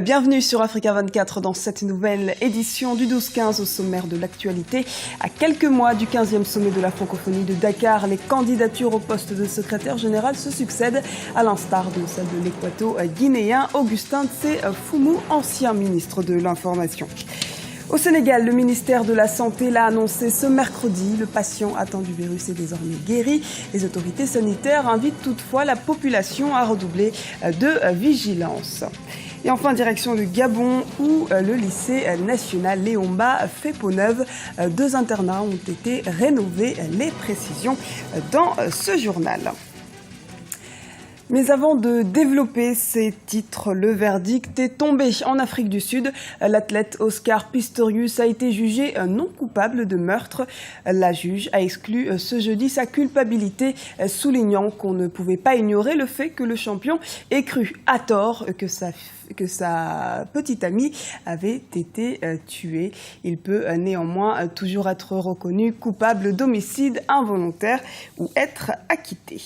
Bienvenue sur Africa 24 dans cette nouvelle édition du 12-15 au sommaire de l'actualité. À quelques mois du 15e sommet de la francophonie de Dakar, les candidatures au poste de secrétaire général se succèdent, à l'instar de celle de l'équato-guinéen Augustin Tse-Foumou, ancien ministre de l'Information. Au Sénégal, le ministère de la Santé l'a annoncé ce mercredi. Le patient atteint du virus est désormais guéri. Les autorités sanitaires invitent toutefois la population à redoubler de vigilance. Et enfin, direction du Gabon, où le lycée national Léomba fait peau neuve. 2 internats ont été rénovés. Les précisions dans ce journal. Mais avant de développer ces titres, le verdict est tombé en Afrique du Sud. L'athlète Oscar Pistorius a été jugé non coupable de meurtre. La juge a exclu ce jeudi sa culpabilité, soulignant qu'on ne pouvait pas ignorer le fait que le champion ait cru à tort que sa petite amie avait été tuée. Il peut néanmoins toujours être reconnu coupable d'homicide involontaire ou être acquitté.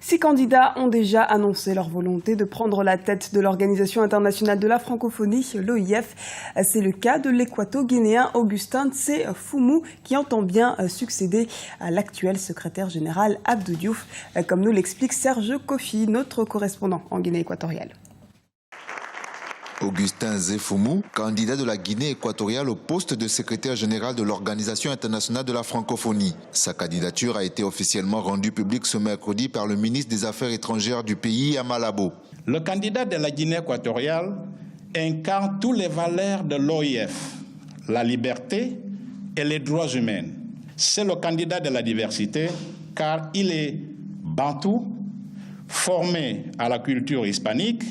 6 candidats ont déjà annoncé leur volonté de prendre la tête de l'Organisation internationale de la francophonie, l'OIF. C'est le cas de l'équato-guinéen Augustin Tse-Foumou qui entend bien succéder à l'actuel secrétaire général Abdou Diouf, comme nous l'explique Serge Kofi, notre correspondant en Guinée équatoriale. Augustin Tse-Foumou, candidat de la Guinée équatoriale au poste de secrétaire général de l'Organisation internationale de la francophonie. Sa candidature a été officiellement rendue publique ce mercredi par le ministre des Affaires étrangères du pays à Malabo. Le candidat de la Guinée équatoriale incarne toutes les valeurs de l'OIF, la liberté et les droits humains. C'est le candidat de la diversité car il est bantou, formé à la culture hispanique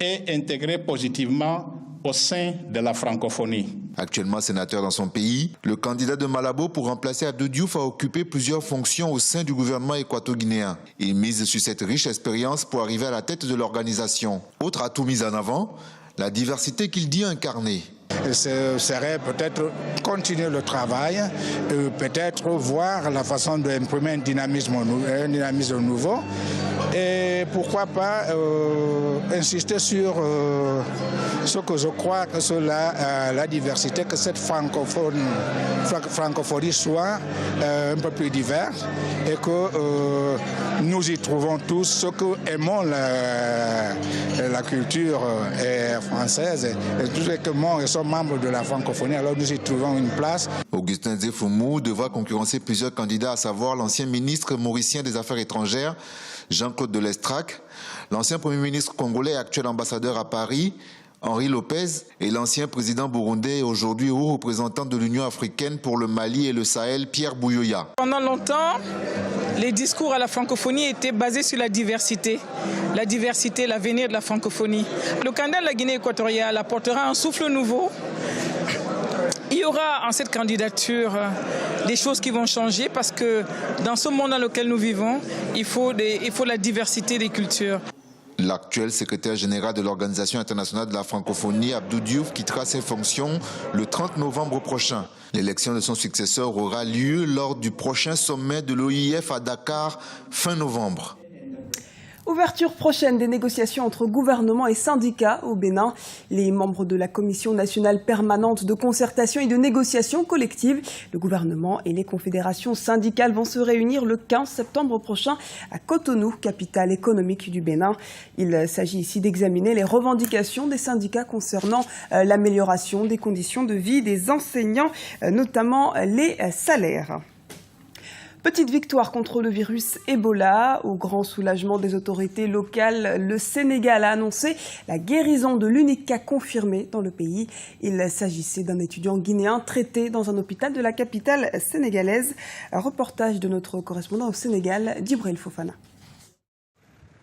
et intégré positivement au sein de la francophonie. Actuellement sénateur dans son pays, le candidat de Malabo pour remplacer Abdou Diouf a occupé plusieurs fonctions au sein du gouvernement équato-guinéen. Il mise sur cette riche expérience pour arriver à la tête de l'organisation. Autre atout mis en avant, la diversité qu'il dit incarner. Ce serait peut-être continuer le travail, peut-être voir la façon d'imprimer un dynamisme nouveau et pourquoi pas insister sur ce que je crois que c'est la diversité, que cette francophonie soit un peu plus diverse et que nous y trouvons tous ce que aimons la culture française et tous ceux qui sont membres de la francophonie, alors nous y trouvons une place. Augustin Tse-Foumou devra concurrencer plusieurs candidats, à savoir l'ancien ministre mauricien des Affaires étrangères, Jean-Claude de Lestrac, l'ancien Premier ministre congolais et actuel ambassadeur à Paris, Henri Lopez, et l'ancien président burundais et aujourd'hui haut représentant de l'Union africaine pour le Mali et le Sahel, Pierre Bouyoya. Pendant longtemps, les discours à la francophonie étaient basés sur la diversité, l'avenir de la francophonie. Le candidat de la Guinée équatoriale apportera un souffle nouveau. Il y aura en cette candidature des choses qui vont changer parce que dans ce monde dans lequel nous vivons, il faut la diversité des cultures. L'actuel secrétaire général de l'Organisation internationale de la francophonie, Abdou Diouf, quittera ses fonctions le 30 novembre prochain. L'élection de son successeur aura lieu lors du prochain sommet de l'OIF à Dakar, fin novembre. Ouverture prochaine des négociations entre gouvernement et syndicats au Bénin. Les membres de la Commission nationale permanente de concertation et de négociation collective, le gouvernement et les confédérations syndicales vont se réunir le 15 septembre prochain à Cotonou, capitale économique du Bénin. Il s'agit ici d'examiner les revendications des syndicats concernant l'amélioration des conditions de vie des enseignants, notamment les salaires. Petite victoire contre le virus Ebola. Au grand soulagement des autorités locales, le Sénégal a annoncé la guérison de l'unique cas confirmé dans le pays. Il s'agissait d'un étudiant guinéen traité dans un hôpital de la capitale sénégalaise. Un reportage de notre correspondant au Sénégal, Djibril Fofana.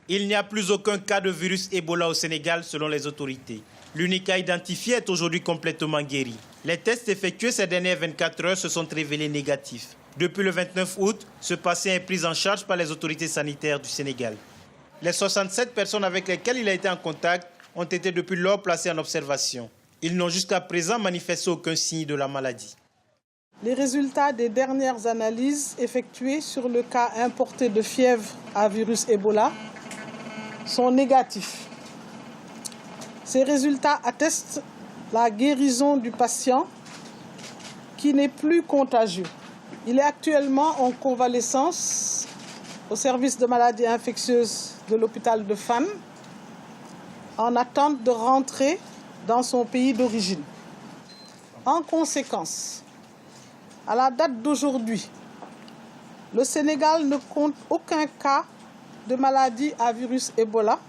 Il n'y a plus aucun cas de virus Ebola au Sénégal selon les autorités. L'unique cas identifié est aujourd'hui complètement guéri. Les tests effectués ces dernières 24 heures se sont révélés négatifs. Depuis le 29 août, ce patient est pris en charge par les autorités sanitaires du Sénégal. Les 67 personnes avec lesquelles il a été en contact ont été depuis lors placées en observation. Ils n'ont jusqu'à présent manifesté aucun signe de la maladie. Les résultats des dernières analyses effectuées sur le cas importé de fièvre à virus Ebola sont négatifs. Ces résultats attestent la guérison du patient qui n'est plus contagieux. Il est actuellement en convalescence au service de maladies infectieuses de l'hôpital de Fann en attente de rentrer dans son pays d'origine. En conséquence, à la date d'aujourd'hui, le Sénégal ne compte aucun cas de maladie à virus Ebola.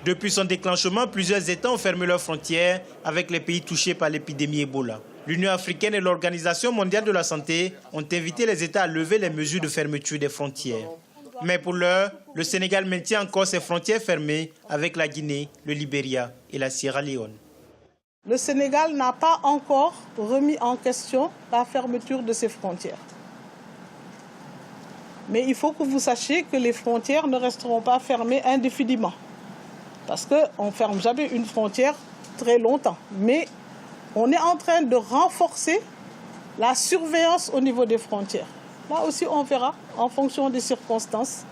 Depuis son déclenchement, plusieurs États ont fermé leurs frontières avec les pays touchés par l'épidémie Ebola. L'Union africaine et l'Organisation mondiale de la santé ont invité les États à lever les mesures de fermeture des frontières. Mais pour l'heure, le Sénégal maintient encore ses frontières fermées avec la Guinée, le Libéria et la Sierra Leone. Le Sénégal n'a pas encore remis en question la fermeture de ses frontières. Mais il faut que vous sachiez que les frontières ne resteront pas fermées indéfiniment. Parce qu'on ne ferme jamais une frontière très longtemps. Mais on est en train de renforcer la surveillance au niveau des frontières. Là aussi, on verra, en fonction des circonstances,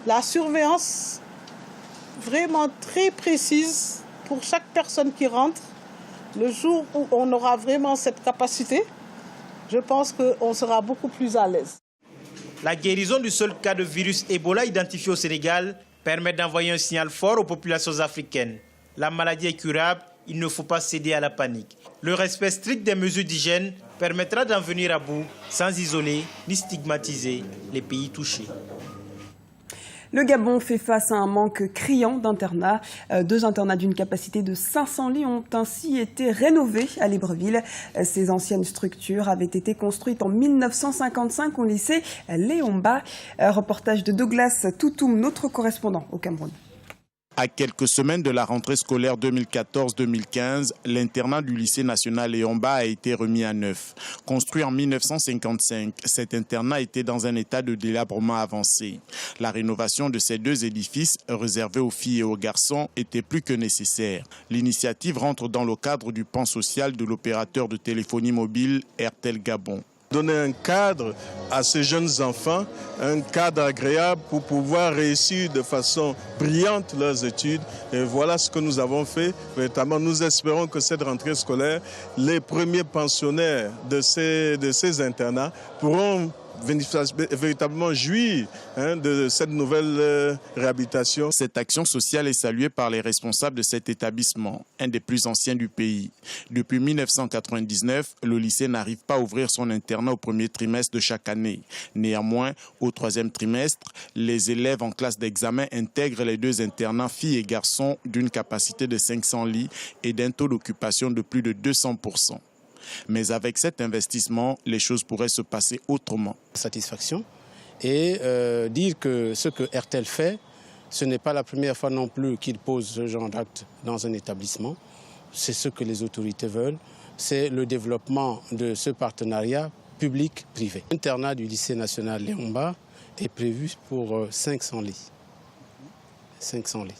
la surveillance vraiment très précise pour chaque personne qui rentre. Le jour où on aura vraiment cette capacité, je pense qu'on sera beaucoup plus à l'aise. La guérison du seul cas de virus Ebola identifié au Sénégal permet d'envoyer un signal fort aux populations africaines. La maladie est curable, il ne faut pas céder à la panique. Le respect strict des mesures d'hygiène permettra d'en venir à bout sans isoler ni stigmatiser les pays touchés. Le Gabon fait face à un manque criant d'internats. 2 internats d'une capacité de 500 lits ont ainsi été rénovés à Libreville. Ces anciennes structures avaient été construites en 1955 au lycée Léomba. Reportage de Douglas Toutoum, notre correspondant au Cameroun. À quelques semaines de la rentrée scolaire 2014-2015, l'internat du lycée national Léomba a été remis à neuf. Construit en 1955, cet internat était dans un état de délabrement avancé. La rénovation de ces 2 édifices, réservés aux filles et aux garçons, était plus que nécessaire. L'initiative rentre dans le cadre du plan social de l'opérateur de téléphonie mobile Airtel Gabon. Donner un cadre à ces jeunes enfants, un cadre agréable pour pouvoir réussir de façon brillante leurs études. Et voilà ce que nous avons fait. Véritablement, nous espérons que cette rentrée scolaire, les premiers pensionnaires de ces internats pourront véritablement jouir de cette nouvelle réhabilitation. Cette action sociale est saluée par les responsables de cet établissement, un des plus anciens du pays. Depuis 1999, le lycée n'arrive pas à ouvrir son internat au premier trimestre de chaque année. Néanmoins, au 3e trimestre, les élèves en classe d'examen intègrent les 2 internats filles et garçons d'une capacité de 500 lits et d'un taux d'occupation de plus de 200%. Mais avec cet investissement, les choses pourraient se passer autrement. Satisfaction et dire que ce que Airtel fait, ce n'est pas la première fois non plus qu'il pose ce genre d'acte dans un établissement. C'est ce que les autorités veulent, c'est le développement de ce partenariat public-privé. L'internat du lycée national Léomba est prévu pour 500 lits. 500 lits.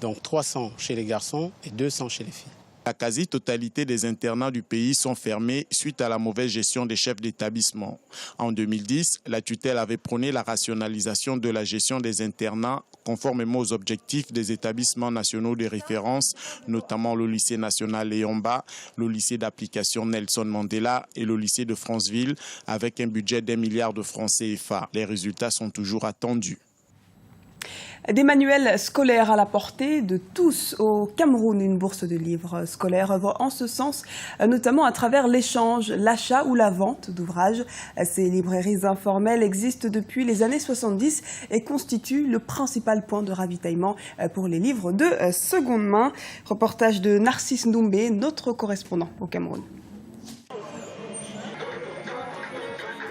Donc 300 chez les garçons et 200 chez les filles. La quasi-totalité des internats du pays sont fermés suite à la mauvaise gestion des chefs d'établissement. En 2010, la tutelle avait prôné la rationalisation de la gestion des internats conformément aux objectifs des établissements nationaux de référence, notamment le lycée national Léomba, le lycée d'application Nelson Mandela et le lycée de Franceville, avec un budget d'1 milliard de francs CFA. Les résultats sont toujours attendus. Des manuels scolaires à la portée de tous au Cameroun. Une bourse de livres scolaires œuvre en ce sens, notamment à travers l'échange, l'achat ou la vente d'ouvrages. Ces librairies informelles existent depuis les années 70 et constituent le principal point de ravitaillement pour les livres de seconde main. Reportage de Narcisse Ndoumbé, notre correspondant au Cameroun.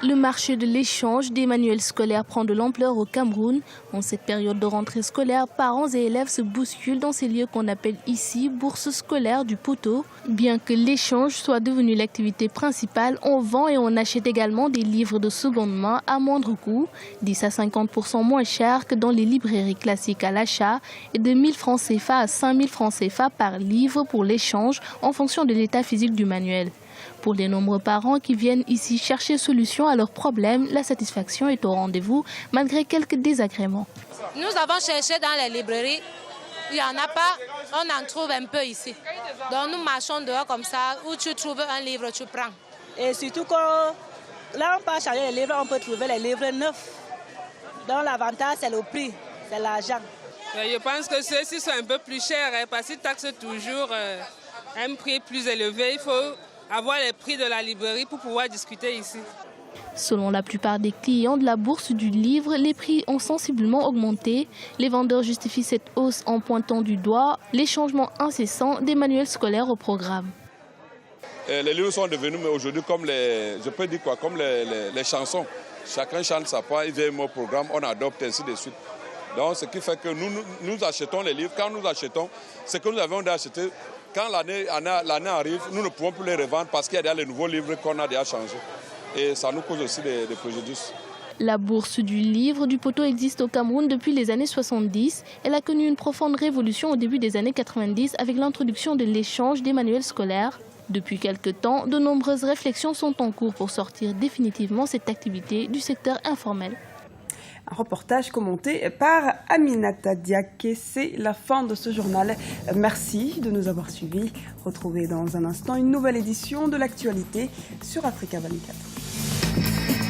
Le marché de l'échange des manuels scolaires prend de l'ampleur au Cameroun. En cette période de rentrée scolaire, parents et élèves se bousculent dans ces lieux qu'on appelle ici bourses scolaires du poteau. Bien que l'échange soit devenu l'activité principale, on vend et on achète également des livres de seconde main à moindre coût, 10 à 50% moins cher que dans les librairies classiques à l'achat et de 1 000 francs CFA à 5 000 francs CFA par livre pour l'échange en fonction de l'état physique du manuel. Pour les nombreux parents qui viennent ici chercher solution à leurs problèmes, la satisfaction est au rendez-vous malgré quelques désagréments. Nous avons cherché dans les librairies il n'y en a pas, on en trouve un peu ici. Donc nous marchons dehors comme ça, où tu trouves un livre, tu prends. Et surtout quand là on peut changer les livres, on peut trouver les livres neufs. Donc l'avantage c'est le prix, c'est l'argent. Je pense que ceux-ci sont un peu plus chers parce qu'ils taxent toujours un prix plus élevé. Il faut avoir les prix de la librairie pour pouvoir discuter ici. Selon la plupart des clients de la bourse du livre, les prix ont sensiblement augmenté. Les vendeurs justifient cette hausse en pointant du doigt les changements incessants des manuels scolaires au programme. Les livres sont devenus aujourd'hui comme comme les chansons. Chacun chante sa part, il vient au programme, on adopte ainsi de suite. Donc ce qui fait que nous achetons les livres. Quand nous achetons, ce que nous avons acheté, quand l'année arrive, nous ne pouvons plus les revendre parce qu'il y a déjà les nouveaux livres qu'on a déjà changés. Et ça nous cause aussi des préjudices. La bourse du livre du poteau existe au Cameroun depuis les années 70. Elle a connu une profonde révolution au début des années 90 avec l'introduction de l'échange des manuels scolaires. Depuis quelque temps, de nombreuses réflexions sont en cours pour sortir définitivement cette activité du secteur informel. Un reportage commenté par Aminata Diaké. C'est la fin de ce journal. Merci de nous avoir suivis. Retrouvez dans un instant une nouvelle édition de l'actualité sur Africa 24.